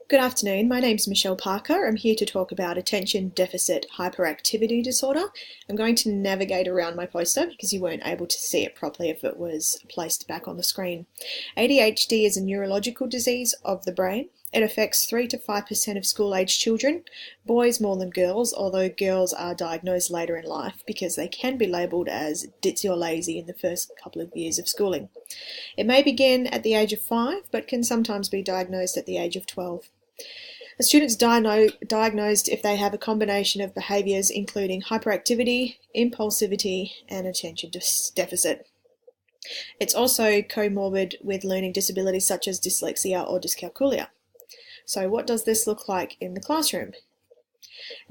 Good afternoon, my name's Michelle Parker. I'm here to talk about attention deficit hyperactivity disorder. I'm going to navigate around my poster because you weren't able to see it properly if it was placed back on the screen. ADHD is a neurological disease of the brain. It affects 3 to 5% of school-aged children, boys more than girls, although girls are diagnosed later in life because they can be labelled as ditzy or lazy in the first couple of years of schooling. It may begin at the age of 5, but can sometimes be diagnosed at the age of 12. A student's diagnosed if they have a combination of behaviours including hyperactivity, impulsivity, and attention deficit. It's also comorbid with learning disabilities such as dyslexia or dyscalculia. So what does this look like in the classroom?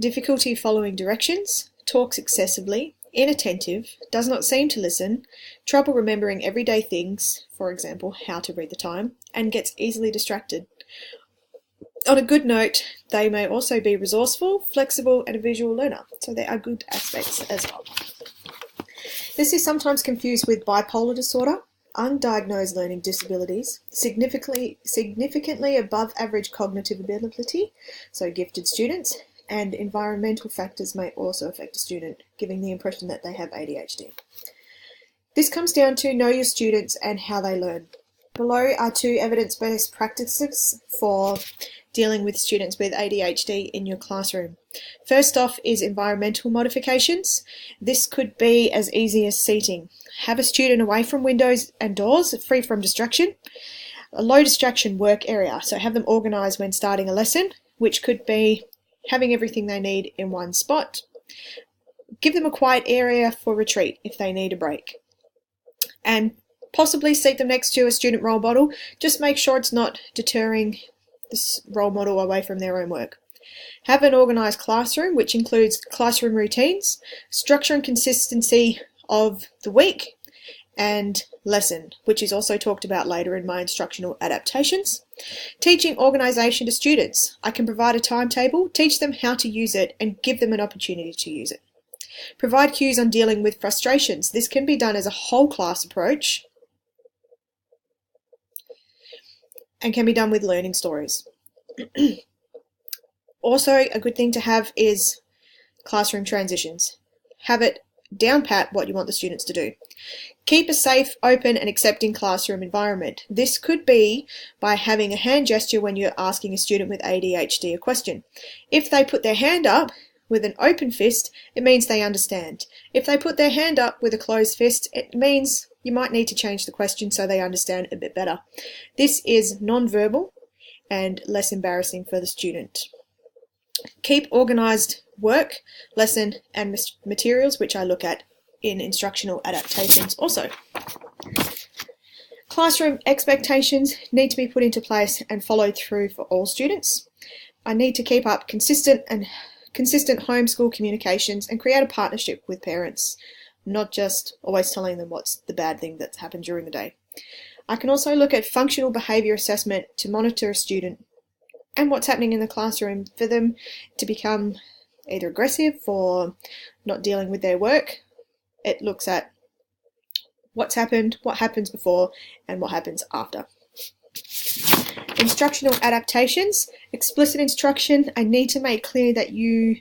Difficulty following directions, talks excessively, inattentive, does not seem to listen, trouble remembering everyday things, for example, how to read the time, and gets easily distracted. On a good note, they may also be resourceful, flexible, and a visual learner, so there are good aspects as well. This is sometimes confused with bipolar disorder, undiagnosed learning disabilities, significantly above average cognitive ability, so gifted students, and environmental factors may also affect a student, giving the impression that they have ADHD. This comes down to know your students and how they learn. Below are 2 evidence-based practices for dealing with students with ADHD in your classroom. First off is environmental modifications. This could be as easy as seating. Have a student away from windows and doors, free from distraction. A low distraction work area, so have them organised when starting a lesson, which could be having everything they need in one spot. Give them a quiet area for retreat if they need a break. And possibly seat them next to a student role model. Just make sure it's not deterring this role model away from their own work. Have an organised classroom, which includes classroom routines, structure and consistency of the week, and lesson, which is also talked about later in my instructional adaptations. Teaching organisation to students. I can provide a timetable, teach them how to use it, and give them an opportunity to use it. Provide cues on dealing with frustrations. This can be done as a whole class approach and can be done with learning stories. Also, a good thing to have is classroom transitions. Have it down pat what you want the students to do. Keep a safe, open and accepting classroom environment. This could be by having a hand gesture when you're asking a student with ADHD a question. If they put their hand up with an open fist, it means they understand. If they put their hand up with a closed fist, it means you might need to change the question so they understand a bit better. This is non-verbal and less embarrassing for the student. Keep organised work, lesson and materials, which I look at in instructional adaptations also. Classroom expectations need to be put into place and followed through for all students. I need to keep up consistent homeschool communications and create a partnership with parents, not just always telling them what's the bad thing that's happened during the day. I can also look at functional behaviour assessment to monitor a student and what's happening in the classroom for them to become either aggressive or not dealing with their work. It looks at what's happened, what happens before, and what happens after. Instructional adaptations. Explicit instruction. I need to make clear that you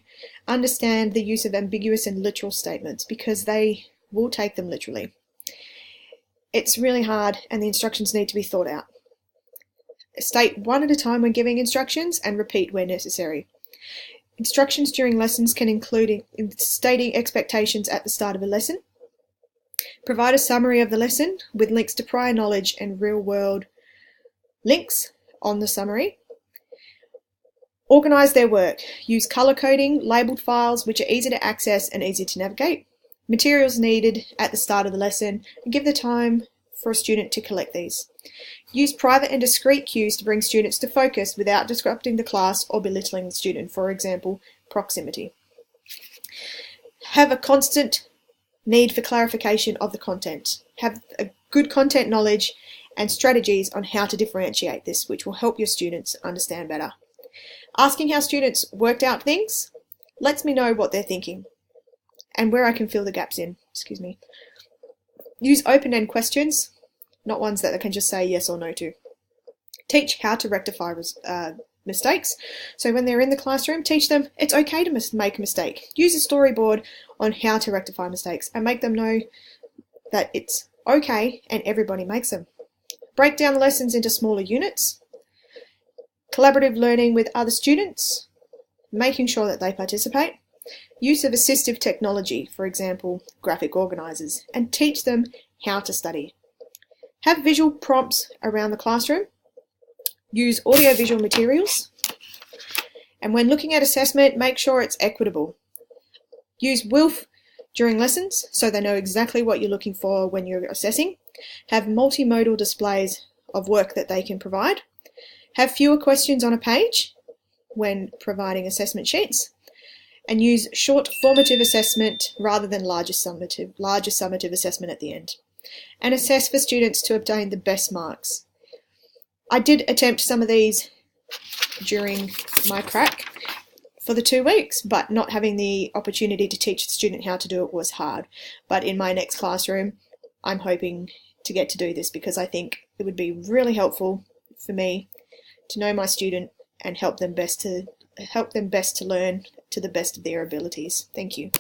understand the use of ambiguous and literal statements because they will take them literally. It's really hard and the instructions need to be thought out. State one at a time when giving instructions and repeat where necessary. Instructions during lessons can include stating expectations at the start of a lesson. Provide a summary of the lesson with links to prior knowledge and real-world links on the summary. Organise their work. Use colour coding, labelled files which are easy to access and easy to navigate. Materials needed at the start of the lesson and give the time for a student to collect these. Use private and discrete cues to bring students to focus without disrupting the class or belittling the student, for example, proximity. Have a constant need for clarification of the content. Have a good content knowledge and strategies on how to differentiate this, which will help your students understand better. Asking how students worked out things lets me know what they're thinking and where I can fill the gaps in. Use open-end questions, not ones that they can just say yes or no to. Teach how to rectify mistakes. So when they're in the classroom, teach them it's okay to make a mistake. Use a storyboard on how to rectify mistakes and make them know that it's okay and everybody makes them. Break down the lessons into smaller units. Collaborative learning with other students, making sure that they participate. Use of assistive technology, for example, graphic organisers, and teach them how to study. Have visual prompts around the classroom. Use audio-visual materials. And when looking at assessment, make sure it's equitable. Use WILF during lessons so they know exactly what you're looking for when you're assessing. Have multimodal displays of work that they can provide. Have fewer questions on a page when providing assessment sheets. And use short formative assessment rather than larger summative assessment at the end. And assess for students to obtain the best marks. I did attempt some of these during my crack for the 2 weeks, but not having the opportunity to teach the student how to do it was hard. But in my next classroom, I'm hoping to get to do this because I think it would be really helpful for me to know my student and help them best to learn to the best of their abilities. Thank you.